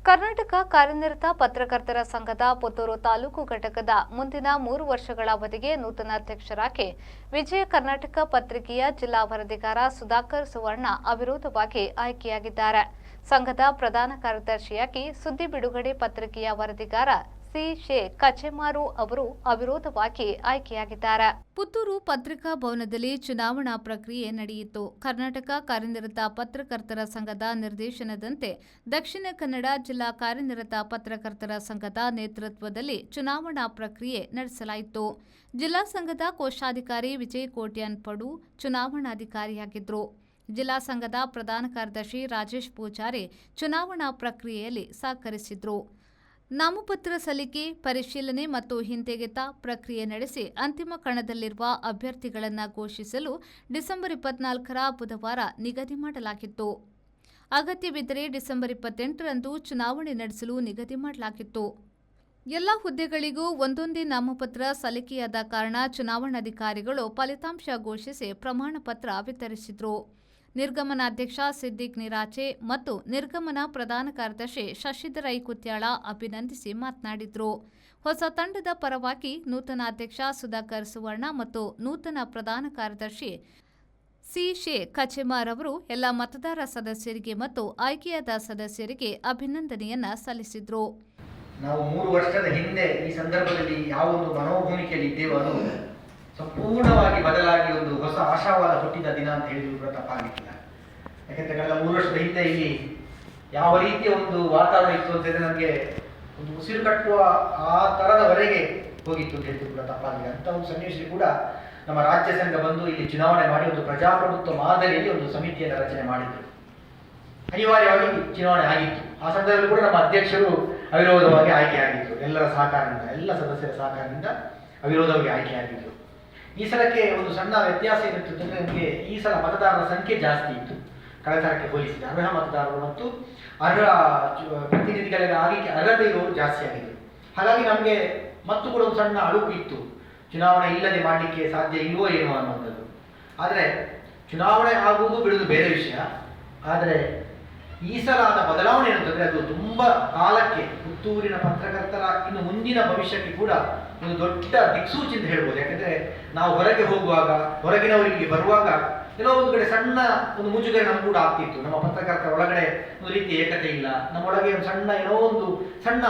ಕರ್ನಾಟಕ ಕಾರ್ಯನಿರತ ಪತ್ರಕರ್ತರ ಸಂಘದ ಪುತ್ತೂರು ತಾಲೂಕು ಘಟಕದ ಮುಂದಿನ 3 ವರ್ಷಗಳ ಅವಧಿಗೆ ನೂತನ ಅಧ್ಯಕ್ಷರಾಗಿ ವಿಜಯ ಕರ್ನಾಟಕ ಪತ್ರಿಕೆಯ ಜಿಲ್ಲಾ ವರದಿಗಾರ ಸುಧಾಕರ್ ಸುವರ್ಣ ಅವಿರೋಧವಾಗಿ ಆಯ್ಕೆಯಾಗಿದ್ದಾರೆ. ಸಂಘದ ಪ್ರಧಾನ ಕಾರ್ಯದರ್ಶಿಯಾಗಿ ಸುದ್ದಿ ಬಿಡುಗಡೆ ಪತ್ರಿಕೆಯ ವರದಿಗಾರ ಸಿ. ಕಚೇಮಾರು ಅವರು ಅವಿರೋಧವಾಗಿ ಆಯ್ಕೆಯಾಗಿದ್ದಾರೆ. ಪುತ್ತೂರು ಪತ್ರಿಕಾ ಭವನದಲ್ಲಿ ಚುನಾವಣಾ ಪ್ರಕ್ರಿಯೆ ನಡೆಯಿತು. ಕರ್ನಾಟಕ ಕಾರ್ಯನಿರತ ಪತ್ರಕರ್ತರ ಸಂಘದ ನಿರ್ದೇಶನದಂತೆ ದಕ್ಷಿಣ ಕನ್ನಡ ಜಿಲ್ಲಾ ಕಾರ್ಯನಿರತ ಪತ್ರಕರ್ತರ ಸಂಘದ ನೇತೃತ್ವದಲ್ಲಿ ಚುನಾವಣಾ ಪ್ರಕ್ರಿಯೆ ನಡೆಸಲಾಯಿತು. ಜಿಲ್ಲಾ ಸಂಘದ ಕೋಶಾಧಿಕಾರಿ ವಿಜಯ್ ಕೋಟ್ಯಾನ್ ಪಡು ಚುನಾವಣಾಧಿಕಾರಿಯಾಗಿದ್ದರು. ಜಿಲ್ಲಾ ಸಂಘದ ಪ್ರಧಾನ ಕಾರ್ಯದರ್ಶಿ ರಾಜೇಶ್ ಪೂಜಾರಿ ಚುನಾವಣಾ ಪ್ರಕ್ರಿಯೆಯಲ್ಲಿ ಸಹಕರಿಸಿದರು. ನಾಮಪತ್ರ ಸಲ್ಲಿಕೆ, ಪರಿಶೀಲನೆ ಮತ್ತು ಹಿಂತೆಗೆತ ಪ್ರಕ್ರಿಯೆ ನಡೆಸಿ ಅಂತಿಮ ಕಣದಲ್ಲಿರುವ ಅಭ್ಯರ್ಥಿಗಳನ್ನು ಘೋಷಿಸಲು ಡಿಸೆಂಬರ್ 24ರ ಬುಧವಾರ ನಿಗದಿ ಮಾಡಲಾಗಿತ್ತು. ಅಗತ್ಯವಿದ್ದರೆ ಡಿಸೆಂಬರ್ 28ರಂದು ಚುನಾವಣೆ ನಡೆಸಲು ನಿಗದಿ ಮಾಡಲಾಗಿತ್ತು. ಎಲ್ಲ ಹುದ್ದೆಗಳಿಗೂ ಒಂದೊಂದೇ ನಾಮಪತ್ರ ಸಲ್ಲಿಕೆಯಾದ ಕಾರಣ ಚುನಾವಣಾಧಿಕಾರಿಗಳು ಫಲಿತಾಂಶ ಘೋಷಿಸಿ ಪ್ರಮಾಣ ಪತ್ರ ವಿತರಿಸಿದರು. ನಿರ್ಗಮನಾಧ್ಯಕ್ಷ ಸಿದ್ದಿಕ್ ನಿರಾಚೆ ಮತ್ತು ನಿರ್ಗಮನ ಪ್ರಧಾನ ಕಾರ್ಯದರ್ಶಿ ಶಶಿಧರ್ ಕುತ್ಯಾಳ ಅಭಿನಂದಿಸಿ ಮಾತನಾಡಿದರು. ಹೊಸ ತಂಡದ ಪರವಾಗಿ ನೂತನ ಅಧ್ಯಕ್ಷ ಸುಧಾಕರ್ ಸುವರ್ಣ ಮತ್ತು ನೂತನ ಪ್ರಧಾನ ಕಾರ್ಯದರ್ಶಿ ಸಿ. ಕಚೇಮಾರ್ ಅವರು ಎಲ್ಲ ಮತದಾರ ಸದಸ್ಯರಿಗೆ ಮತ್ತು ಆಯ್ಕೆಯಾದ ಸದಸ್ಯರಿಗೆ ಅಭಿನಂದನೆಯನ್ನ ಸಲ್ಲಿಸಿದರು. ನಾವು 3 ವರ್ಷದ ಹಿಂದೆ ಈ ಸಂದರ್ಭದಲ್ಲಿ ಯಾವ ಒಂದು ಮನೋಭೂಮಿಕೆಯಲ್ಲಿ ಇದ್ದೇವೋ ಅದು ಸಂಪೂರ್ಣವಾಗಿ ಬದಲಾಗಿ ಒಂದು ಹೊಸ ಆಶಾವಾದ ಹುಟ್ಟಿದ ದಿನ ಅಂತ ಹೇಳಿದ್ರು ಕೂಡ ತಪ್ಪಾಗಿಲ್ಲ. ಯಾಕೆಂದ್ರೆ ಕಳೆದ 3 ವರ್ಷದ ಹಿಂದೆ ಇಲ್ಲಿ ಯಾವ ರೀತಿಯ ಒಂದು ವಾತಾವರಣ ಇತ್ತು ಅಂತ ಹೇಳಿದ್ರೆ ನಮಗೆ ಒಂದು ಉಸಿರು ಕಟ್ಟುವ ಆ ತರದವರೆಗೆ ಹೋಗಿತ್ತು ಅಂತ ಹೇಳಿದ್ರು ಕೂಡ ತಪ್ಪಾಗಿಲ್ಲ. ಅಂತ ಒಂದು ಸನ್ನಿವೇಶದಲ್ಲಿ ಕೂಡ ನಮ್ಮ ರಾಜ್ಯ ಸಂಘ ಬಂದು ಇಲ್ಲಿ ಚುನಾವಣೆ ಮಾಡಿ ಒಂದು ಪ್ರಜಾಪ್ರಭುತ್ವ ಮಾದರಿಯಲ್ಲಿ ಒಂದು ಸಮಿತಿಯನ್ನು ರಚನೆ ಮಾಡಿದ್ರು. ಅನಿವಾರ್ಯವಾಗಿ ಚುನಾವಣೆ ಆಗಿತ್ತು. ಆ ಸಂದರ್ಭದಲ್ಲಿ ಕೂಡ ನಮ್ಮ ಅಧ್ಯಕ್ಷರು ಅವಿರೋಧವಾಗಿ ಆಯ್ಕೆಯಾಗಿದ್ರು. ಎಲ್ಲರ ಸಹಕಾರದಿಂದ, ಎಲ್ಲ ಸದಸ್ಯರ ಸಹಕಾರದಿಂದ ಅವಿರೋಧವಾಗಿ ಆಯ್ಕೆಯಾಗಿದ್ರು. ಈ ಸಲಕ್ಕೆ ಒಂದು ಸಣ್ಣ ವ್ಯತ್ಯಾಸ ಏನಿತ್ತು ಅಂದರೆ ನಮಗೆ ಈ ಸಲ ಮತದಾರರ ಸಂಖ್ಯೆ ಜಾಸ್ತಿ ಇತ್ತು ಕಳೆದ ಸಲಕ್ಕೆ ಹೋಲಿಸಿದ. ಅರ್ಹ ಮತದಾರರು ಮತ್ತು ಅರ್ಹ ಪ್ರತಿನಿಧಿಗಳಿಗೆ ಆಗಲಿಕ್ಕೆ ಅರ್ಹತೆ ಇರುವವರು ಜಾಸ್ತಿ ಆಗಿದ್ರು. ಹಾಗಾಗಿ ನಮಗೆ ಮತ್ತು ಕೂಡ ಒಂದು ಸಣ್ಣ ಅಳುಕು ಇತ್ತು, ಚುನಾವಣೆ ಇಲ್ಲದೆ ಮಾಡಲಿಕ್ಕೆ ಸಾಧ್ಯ ಇಲ್ವೋ ಏನೋ ಅನ್ನುವಂಥದ್ದು. ಆದರೆ ಚುನಾವಣೆ ಆಗುವುದು ಬಿಡುವುದು ಬೇರೆ ವಿಷಯ. ಆದರೆ ಈ ಸಲ ಆದ ಬದಲಾವಣೆ ಏನಂತಂದ್ರೆ ಅದು ತುಂಬಾ ಕಾಲಕ್ಕೆ ಪುತ್ತೂರಿನ ಪತ್ರಕರ್ತರ ಇನ್ನು ಮುಂದಿನ ಭವಿಷ್ಯಕ್ಕೆ ಕೂಡ ಒಂದು ದೊಡ್ಡ ದಿಕ್ಸೂಚಿ ಅಂತ ಹೇಳ್ಬೋದು. ಯಾಕಂದ್ರೆ ನಾವು ಹೊರಗೆ ಹೋಗುವಾಗ, ಹೊರಗಿನವರಿಗೆ ಬರುವಾಗ ಏನೋ ಒಂದು ಕಡೆ ಸಣ್ಣ ಒಂದು ಮುಜುಗರ ನಮ್ಗೆ ಕೂಡ ಆಗ್ತಿತ್ತು. ನಮ್ಮ ಪತ್ರಕರ್ತರ ಒಳಗಡೆ ಒಂದು ರೀತಿ ಏಕತೆ ಇಲ್ಲ, ನಮ್ಮೊಳಗೆ ಒಂದು ಸಣ್ಣ ಏನೋ ಒಂದು ಸಣ್ಣ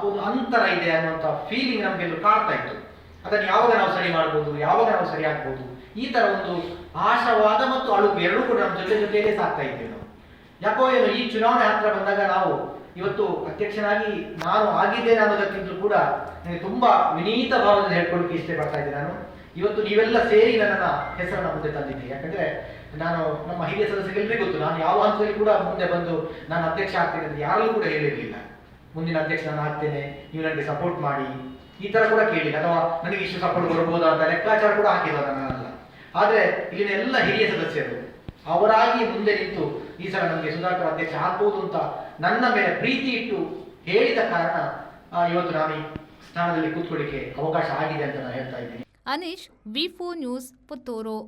ಒಂದು ಅಂತರ ಇದೆ ಅನ್ನುವಂಥ ಫೀಲಿಂಗ್ ನಮಗೆಲ್ಲೂ ಕಾಡ್ತಾ ಇತ್ತು. ಅದನ್ನು ಯಾವಾಗ ನಾವು ಸರಿ ಮಾಡ್ಬೋದು, ಯಾವಾಗ ನಾವು ಸರಿ ಆಗ್ಬೋದು, ಈ ತರ ಒಂದು ಆಶಾವಾದ ಮತ್ತು ಅಳುಕು ಎರಡೂ ಕೂಡ ನಮ್ಮ ಜೊತೆಯಲ್ಲೇ ಸಾಕ್ತಾ ಇದ್ದೇವೆ ನಾವು. ಯಾಕೋ ಏನು ಈ ಚುನಾವಣೆ ಹತ್ರ ಬಂದಾಗ ನಾವು ಇವತ್ತು ಅಧ್ಯಕ್ಷನಾಗಿ ನಾನು ಆಗಿದ್ದೇನೆ ಅನ್ನೋದಕ್ಕಿಂತಲೂ ಕೂಡ ನನಗೆ ತುಂಬಾ ವಿನೀತ ಭಾವದಿಂದ ಹೇಳ್ಕೊಳ್ಳಿಕ್ಕೆ ಇಷ್ಟಪಡ್ತಾ ಇದ್ದೆ. ನಾನು ಇವತ್ತು ನೀವೆಲ್ಲ ಸೇರಿ ನನ್ನ ಹೆಸರನ್ನ ಮುಂದೆ ತಂದಿದ್ದೀನಿ. ಯಾಕಂದ್ರೆ ನಾನು ನಮ್ಮ ಹಿರಿಯ ಸದಸ್ಯರಿಗೆಲ್ಲರಿಗೂ ಗೊತ್ತು, ನಾನು ಯಾವ ಹಂತದಲ್ಲಿ ಕೂಡ ಮುಂದೆ ಬಂದು ನಾನು ಅಧ್ಯಕ್ಷ ಆಗ್ತೇನೆ ಅಂತ ಯಾರಲ್ಲೂ ಕೂಡ ಹೇಳಿರಲಿಲ್ಲ. ಮುಂದಿನ ಅಧ್ಯಕ್ಷ ನಾನು ಆಗ್ತೇನೆ, ನೀವು ನನಗೆ ಸಪೋರ್ಟ್ ಮಾಡಿ, ಈ ತರ ಕೂಡ ಕೇಳಿಲ್ಲ. ಅಥವಾ ನನಗೆ ಇಷ್ಟು ಸಪೋರ್ಟ್ ಕೊಡ್ಬೋದಾ ಅಂತ ಲೆಕ್ಕಾಚಾರ ಕೂಡ ಹಾಕಿಲ್ಲ ನನ್ನಲ್ಲ. ಆದ್ರೆ ಇಲ್ಲಿನ ಎಲ್ಲ ಹಿರಿಯ ಸದಸ್ಯರು ಅವರಾಗಿ ಮುಂದೆ ನಿಂತು ಈ ಸಲ ನಮಗೆ ಸುಧಾಕರ್ ಅಧ್ಯಕ್ಷ ಆಗ್ಬೋದು ಅಂತ ನನ್ನ ಮೇಲೆ ಪ್ರೀತಿ ಇಟ್ಟು ಹೇಳಿದ ಕಾರಣ ಇವತ್ತು ನಾನು ಈ ಸ್ಥಾನದಲ್ಲಿ ಕೂತ್ಕೊಳ್ಳಿಕ್ಕೆ ಅವಕಾಶ ಆಗಿದೆ ಅಂತ ನಾನು ಹೇಳ್ತಾ ಇದ್ದೀನಿ. ಅನೀಶ್, ವಿ4 ನ್ಯೂಸ್, ಪುತ್ತೂರು.